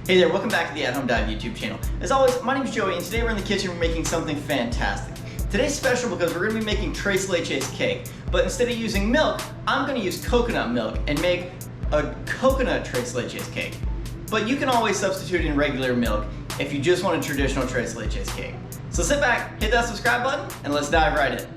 Hey there, welcome back to the athomedive YouTube channel. As always, my name is Joey and today we're in the kitchen, we're making something fantastic. Today's special because we're going to be making Tres Leches Cake, but instead of using milk, I'm going to use coconut milk and make a coconut Tres Leches Cake. But you can always substitute in regular milk if you just want a traditional Tres Leches Cake. So sit back, hit that subscribe button, and let's dive right in.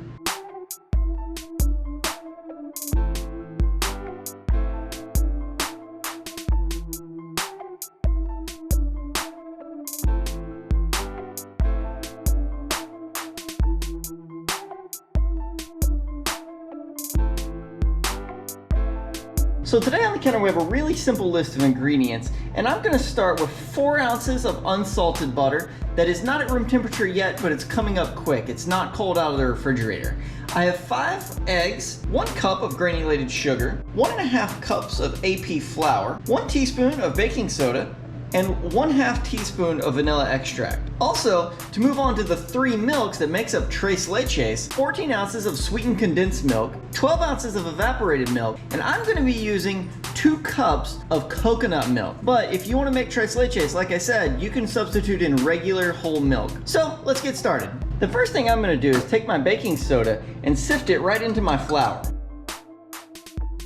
So today on the counter we have a really simple list of ingredients, and I'm going to start with 4 ounces of unsalted butter that is not at room temperature yet, but it's coming up quick. It's not cold out of the refrigerator. I have 5 eggs, 1 cup of granulated sugar, 1.5 cups of AP flour, 1 teaspoon of baking soda, and 1/2 teaspoon of vanilla extract. Also, to move on to the 3 milks that makes up Tres Leches, 14 ounces of sweetened condensed milk, 12 ounces of evaporated milk, and I'm going to be using 2 cups of coconut milk. But if you want to make Tres Leches, like I said, you can substitute in regular whole milk. So let's get started. The first thing I'm going to do is take my baking soda and sift it right into my flour.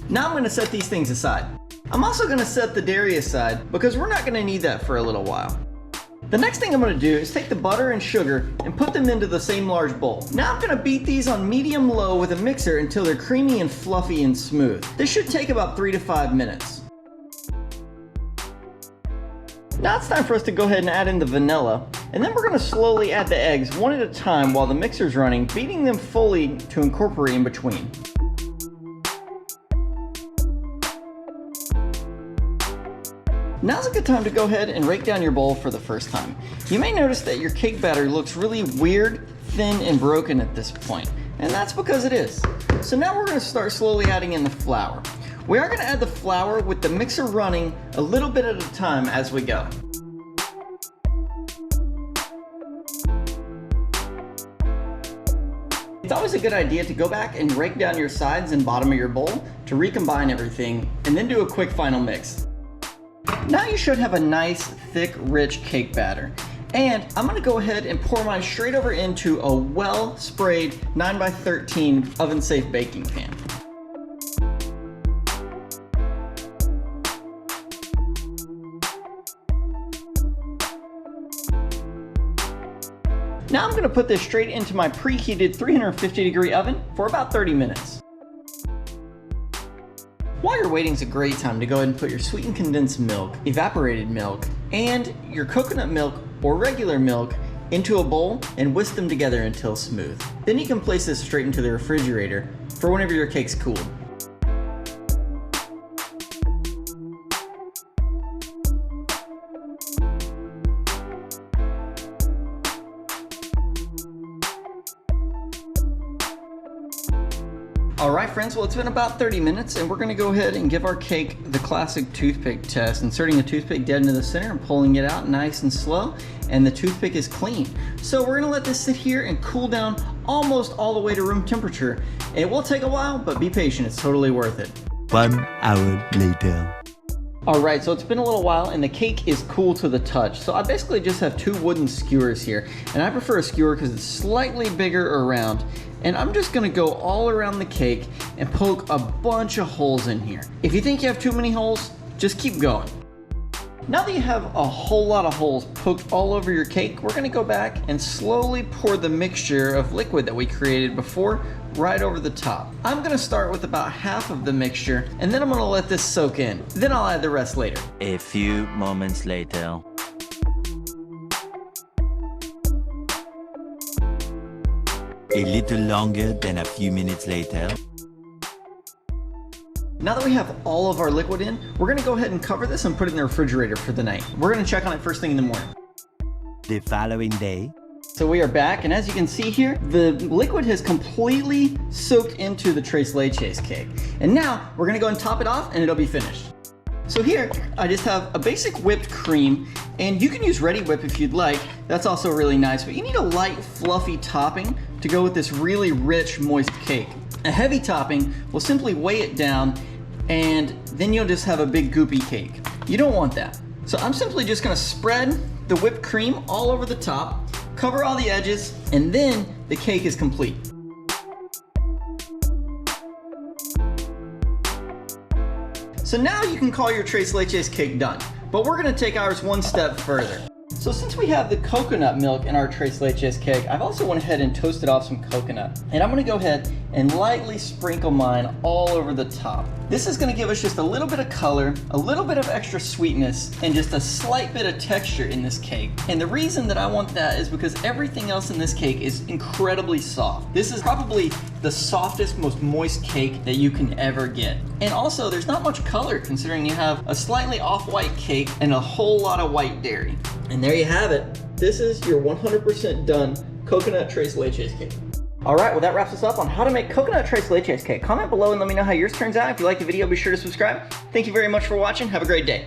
Now I'm going to set these things aside. I'm also going to set the dairy aside because we're not going to need that for a little while. The next thing I'm going to do is take the butter and sugar and put them into the same large bowl. Now I'm going to beat these on medium-low with a mixer until they're creamy and fluffy and smooth. This should take about 3 to 5 minutes. Now it's time for us to go ahead and add in the vanilla, and then we're going to slowly add the eggs one at a time while the mixer's running, beating them fully to incorporate in between. Now's a good time to go ahead and rake down your bowl for the first time. You may notice that your cake batter looks really weird, thin, and broken at this point, and that's because it is. So now we're going to start slowly adding in the flour. We are going to add the flour with the mixer running a little bit at a time as we go. It's always a good idea to go back and rake down your sides and bottom of your bowl to recombine everything, and then do a quick final mix. Now you should have a nice, thick, rich cake batter. And I'm going to go ahead and pour mine straight over into a well-sprayed 9x13 oven-safe baking pan. Now I'm going to put this straight into my preheated 350-degree oven for about 30 minutes. While you're waiting is a great time to go ahead and put your sweetened condensed milk, evaporated milk, and your coconut milk or regular milk into a bowl and whisk them together until smooth. Then you can place this straight into the refrigerator for whenever your cake's cooled. Alright friends, well it's been about 30 minutes and we're going to go ahead and give our cake the classic toothpick test, inserting a toothpick dead into the center and pulling it out nice and slow, and the toothpick is clean. So we're going to let this sit here and cool down almost all the way to room temperature. It will take a while, but be patient, it's totally worth it. 1 hour later. Alright, so it's been a little while and the cake is cool to the touch. So I basically just have 2 wooden skewers here, and I prefer a skewer because it's slightly bigger around. And I'm just gonna go all around the cake and poke a bunch of holes in here. If you think you have too many holes, just keep going. Now that you have a whole lot of holes poked all over your cake, we're gonna go back and slowly pour the mixture of liquid that we created before right over the top. I'm gonna start with about half of the mixture, and then I'm gonna let this soak in. Then I'll add the rest later. A few moments later. A little longer than a few minutes later. Now that we have all of our liquid in, we're gonna go ahead and cover this and put it in the refrigerator for the night. We're gonna check on it first thing in the morning. The following day. So we are back, and as you can see here, the liquid has completely soaked into the Tres Leches cake. And now we're gonna go and top it off and it'll be finished. So here, I just have a basic whipped cream, and you can use Ready Whip if you'd like. That's also really nice, but you need a light, fluffy topping to go with this really rich, moist cake. A heavy topping will simply weigh it down, and then you'll just have a big goopy cake. You don't want that. So I'm simply just gonna spread the whipped cream all over the top, cover all the edges, and then the cake is complete. So now you can call your Tres Leches cake done, but we're gonna take ours one step further. So since we have the coconut milk in our Tres Leches cake, I've also went ahead and toasted off some coconut. And I'm gonna go ahead and lightly sprinkle mine all over the top. This is gonna give us just a little bit of color, a little bit of extra sweetness, and just a slight bit of texture in this cake. And the reason that I want that is because everything else in this cake is incredibly soft. This is probably the softest, most moist cake that you can ever get. And also, there's not much color considering you have a slightly off-white cake and a whole lot of white dairy. And there you have it. This is your 100% done coconut Tres Leches cake. All right, well that wraps us up on how to make coconut Tres Leches cake. Comment below and let me know how yours turns out. If you like the video, be sure to subscribe. Thank you very much for watching. Have a great day.